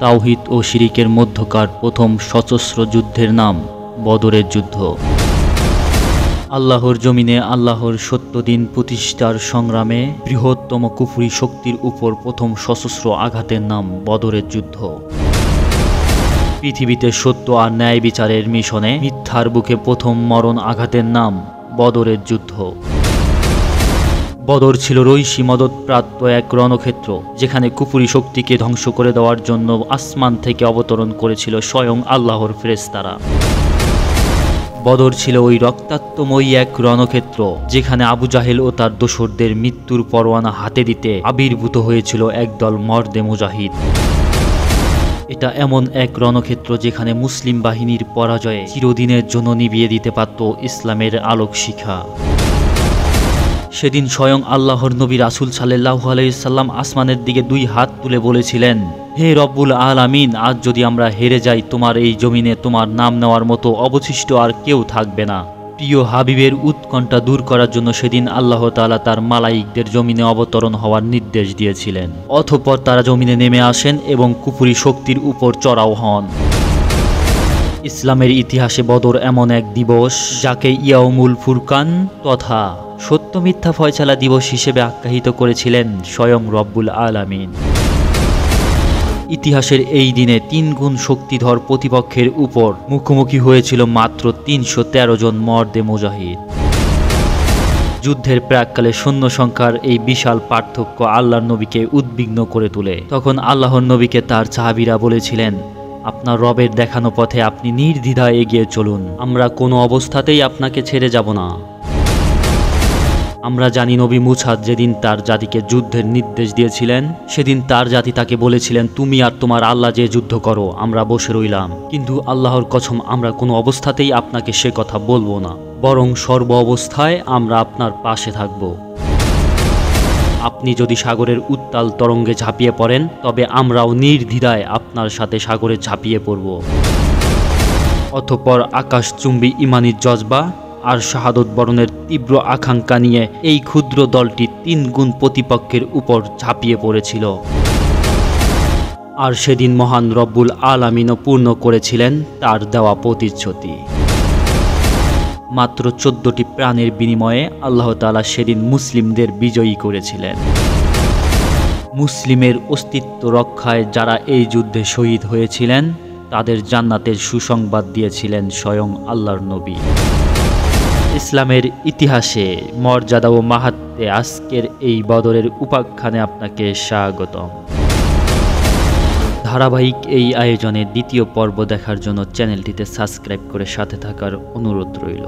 তাওহীদ ও শিরিকের মধ্যকার প্রথম সশস্ত্র যুদ্ধের নাম বদরের যুদ্ধ। আল্লাহর জমিনে আল্লাহর সত্য দিন প্রতিষ্ঠার সংগ্রামে বৃহত্তম কুফরি শক্তির উপর প্রথম সশস্ত্র আঘাতের নাম বদরের যুদ্ধ। পৃথিবীতে সত্য আর ন্যায় বিচারের মিশনে মিথ্যার বুকে প্রথম মরণ আঘাতের নাম বদরের যুদ্ধ। বদর ছিল রৈশী মদতপ্রাপ্ত এক রণক্ষেত্র, যেখানে কুফরি শক্তিকে ধ্বংস করে দেওয়ার জন্য আসমান থেকে অবতরণ করেছিল স্বয়ং আল্লাহর ফেরেশতারা। বদর ছিল ওই রক্তাক্তময়ী এক রণক্ষেত্র, যেখানে আবু জাহেল ও তার দোসরদের মৃত্যুর পরোয়ানা হাতে দিতে আবির্ভূত হয়েছিল একদল মর্দে মুজাহিদ। এটা এমন এক রণক্ষেত্র যেখানে মুসলিম বাহিনীর পরাজয়ে চিরদিনের জন্য নিভিয়ে দিতে পারত ইসলামের আলোক শিখা। সেদিন স্বয়ং আল্লাহর নবী রাসূল সাল্লাল্লাহু আলাইহি সাল্লাম আসমানের দিকে দুই হাত তুলে বলেছিলেন, হে রব্বুল আলামিন, আজ যদি আমরা হেরে যাই, তোমার এই জমিনে তোমার নাম নেওয়ার মতো অবশিষ্ট আর কেউ থাকবে না। প্রিয় হাবিবের উৎকণ্ঠা দূর করার জন্য সেদিন আল্লাহ তাআলা তার মালাইকদের জমিনে অবতরণ হওয়ার নির্দেশ দিয়েছিলেন। অতঃপর তারা জমিনে নেমে আসেন এবং কুফরি শক্তির উপর চড়াও হন। ইসলামের ইতিহাসে বদর এমন এক দিবস যাকে ইয়াউমুল ফুরকান তথা সত্য মিথ্যা ফয়সালা দিবস হিসেবে আখ্যায়িত করেছিলেন স্বয়ং রব্বুল আলামিন। ইতিহাসের এই দিনে 3 গুণ শক্তিধর প্রতিপক্ষের উপর মুখোমুখি হয়েছিল মাত্র 313 জন মর্দে মুজাহিদ। যুদ্ধের প্রাককালে সৈন্য সংখ্যার এই বিশাল পার্থক্য আল্লাহর নবীকে উদ্বিগ্ন করে তোলে। তখন আল্লাহর নবীকে তার সাহাবীরা বলেছিলেন, আপনার রবের দেখানো পথে আপনি নির্দ্বিধায় এগিয়ে চলুন, আমরা কোনো অবস্থাতেই আপনাকে ছেড়ে যাব না। আমরা জানি নবী মুসা যেদিন তার জাতিকে যুদ্ধের নির্দেশ দিয়েছিলেন, সেদিন তার জাতি তাকে বলেছিলেন, তুমি আর তোমার আল্লাহ যে যুদ্ধ করো, আমরা বসে রইলাম। কিন্তু আল্লাহর কসম, আমরা কোনো অবস্থাতেই আপনাকে সে কথা বলবো না, বরং সর্ব অবস্থায় আমরা আপনার পাশে থাকব। আপনি যদি সাগরের উত্তাল তরঙ্গে ঝাঁপিয়ে পড়েন, তবে আমরাও নির্দ্বিধায় আপনার সাথে সাগরে ঝাঁপিয়ে পড়ব। অতঃপর আকাশচুম্বী ঈমানী জজবা আর শাহাদত বরণের তীব্র আকাঙ্ক্ষা নিয়ে এই ক্ষুদ্র দলটি 3 গুণ প্রতিপক্ষের উপর ঝাঁপিয়ে পড়েছিল। আর সেদিন মহান রব্বুল আলামিনও পূর্ণ করেছিলেন তার দেওয়া প্রতিশ্রুতি। মাত্র 14টি প্রাণের বিনিময়ে আল্লাহ তাআলা সেদিন মুসলিমদের বিজয়ী করেছিলেন। মুসলিমের অস্তিত্ব রক্ষায় যারা এই যুদ্ধে শহীদ হয়েছিলেন, তাদের জান্নাতের সুসংবাদ দিয়েছিলেন স্বয়ং আল্লাহর নবী। ইসলামের ইতিহাসে মর্যাদা ও মাহাত্ম্যে আজকের এই বদরের উপাখ্যানে আপনাকে স্বাগতম। ধারাবাহিক এই আয়োজনের দ্বিতীয় পর্ব দেখার জন্য চ্যানেলটিতে সাবস্ক্রাইব করে সাথে থাকার অনুরোধ রইল।